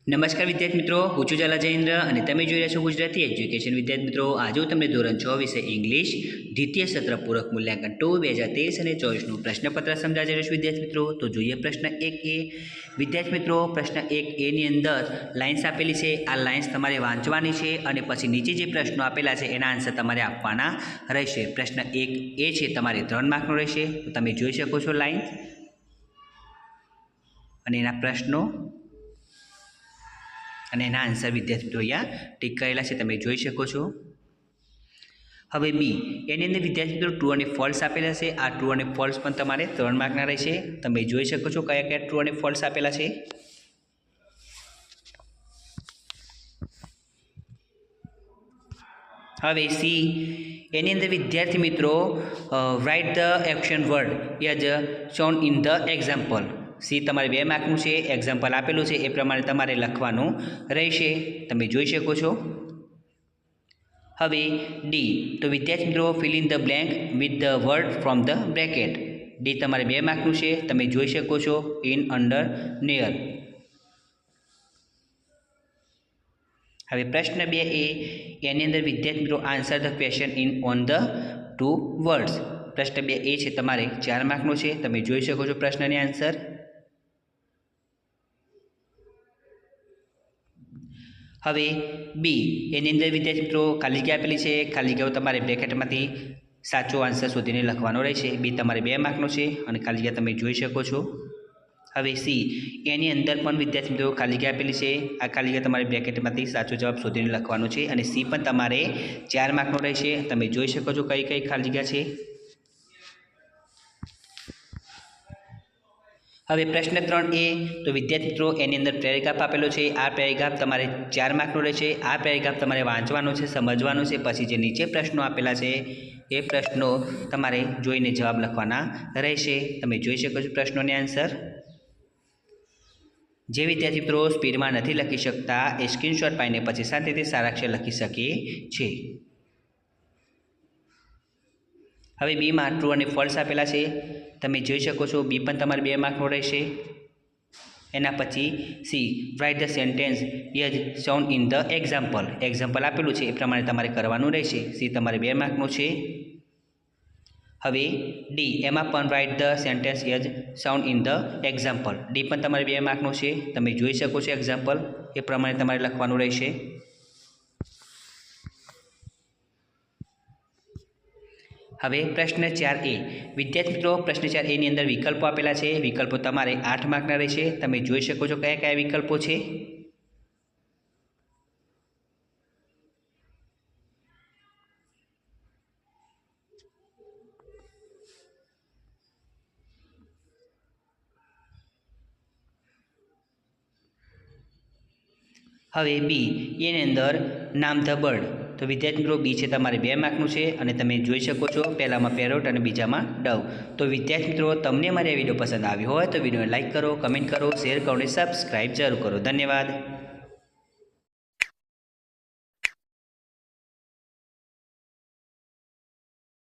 નમસ્કાર વિદ્યાર્થી મિત્રો, હું છું ઝાલા જયેન્દ્ર અને તમે જોઈ રહ્યા છો ગુજરાતી એજ્યુકેશન. વિદ્યાર્થી મિત્રો, આજે હું તમને ધોરણ 6 વિષય ઇંગ્લિશ દ્વિતીય સત્ર પૂરક મૂલ્યાંકન 2023 અને 24નું પ્રશ્નપત્ર સમજાવી રહ્યો છું. વિદ્યાર્થી મિત્રો, તો જોઈએ પ્રશ્ન 1A. વિદ્યાર્થી મિત્રો, પ્રશ્ન 1A ની અંદર લાઇન્સ આપેલી છે. આ લાઇન્સ તમારે વાંચવાની છે અને પછી નીચે જે પ્રશ્નો આપેલા છે એના આન્સર તમારે આપવાના રહેશે. પ્રશ્ન 1A છે તમારે 3 માર્કનો રહેશે. તો તમે જોઈ શકો છો લાઇન અને એના પ્રશ્નો અને એના આન્સર વિદ્યાર્થી મિત્રો અહીંયા ટીક કરેલા છે, તમે જોઈ શકો છો. હવે બી, એની અંદર વિદ્યાર્થી મિત્રો ટ્રુ અને ફોલ્સ આપેલા છે. આ ટ્રુ અને ફોલ્સ પણ તમારે 3 માર્કના રહેશે. તમે જોઈ શકો છો કયા કયા ટ્રુ અને ફોલ્સ આપેલા છે. હવે સી, એની અંદર વિદ્યાર્થી મિત્રો write the action word as shown in the example. C તમારે 2 માર્કનું છે. એક્ઝામ્પલ આપેલું છે એ પ્રમાણે તમારે લખવાનું રહેશે, તમે જોઈ શકો છો. હવે ડી, તો વિદ્યાર્થી મિત્રો fill in the blank with the word from the bracket. D તમારે 2 માર્કનું છે, તમે જોઈ શકો છો. In, under, near. હવે પ્રશ્ન 2A, એની અંદર વિદ્યાર્થી મિત્રો answer the question in on the 2 words. પ્રશ્ન 2A છે તમારે 4 માર્કનો છે, તમે જોઈ શકો છો પ્રશ્નની આન્સર. હવે બી, એની અંદર વિદ્યાર્થી મિત્રો ખાલી જગ્યા આપેલી છે. ખાલી જગ્યાઓ તમારે બ્રેકેટમાંથી સાચો આન્સર શોધીને લખવાનો રહેશે. બી તમારે 2 માર્કનો છે અને ખાલી જગ્યા તમે જોઈ શકો છો. હવે સી, એની અંદર પણ વિદ્યાર્થી મિત્રો ખાલી જગ્યા આપેલી છે. આ ખાલી જગ્યા તમારે બ્રેકેટમાંથી સાચો જવાબ શોધીને લખવાનો છે અને સી પણ તમારે 4 માર્કનો રહેશે. તમે જોઈ શકો છો કઈ કઈ ખાલી જગ્યા છે. હવે પ્રશ્ન 3A, તો વિદ્યાર્થી મિત્રો એની અંદર પેરેગ્રાફ આપેલો છે. આ પેરેગ્રાફ તમારે 4 માર્કનો રહેશે. આ પેરેગ્રાફ તમારે વાંચવાનો છે, સમજવાનો છે. પછી જે નીચે પ્રશ્નો આપેલા છે એ પ્રશ્નો તમારે જોઈને જવાબ લખવાના રહેશે. તમે જોઈ શકો છો પ્રશ્નોની આન્સર. જે વિદ્યાર્થી મિત્રો સ્પીડમાં નથી લખી શકતા એ સ્ક્રીનશોટ પાડીને પછી શાંતિથી સારા અક્ષર લખી શકે છે. હવે બીમાં ટ્રુ અને ફોલ્સ આપેલા છે, તમે જોઈ શકો છો. બી પણ તમારે 2 માર્કનો રહેશે. એના પછી C, write the sentence as shown in the example. Example આપેલું છે એ પ્રમાણે તમારે કરવાનું રહેશે. સી તમારે 2 માર્કનું છે. હવે ડી, એમાં પણ write the sentence as shown in the example. D પણ તમારે 2 માર્કનું છે, તમે જોઈ શકો છો એક્ઝામ્પલ એ પ્રમાણે તમારે લખવાનું રહેશે. હવે પ્રશ્ન 4A, વિદ્યાર્થી મિત્રો પ્રશ્ન 4A ની અંદર વિકલ્પો આપેલા છે. વિકલ્પો તમારે 8 માર્કના રહેશે. તમે જોઈ શકો છો કયા કયા વિકલ્પો છે. હવે બી, એની અંદર નામ ધ બર્ડ. તો વિદ્યાર્થી મિત્રો બી છે તમારે 2 માર્કનું છે અને તમે જોઈ શકો છો પહેલામાં પેરોટ અને બીજામાં ડવ. તો વિદ્યાર્થી મિત્રો તમને મારી આ વિડીયો પસંદ આવ્યો હોય તો વિડીયોને લાઇક કરો, કમેન્ટ કરો, શેર કરો અને સબસ્ક્રાઈબ જરૂર કરો. ધન્યવાદ.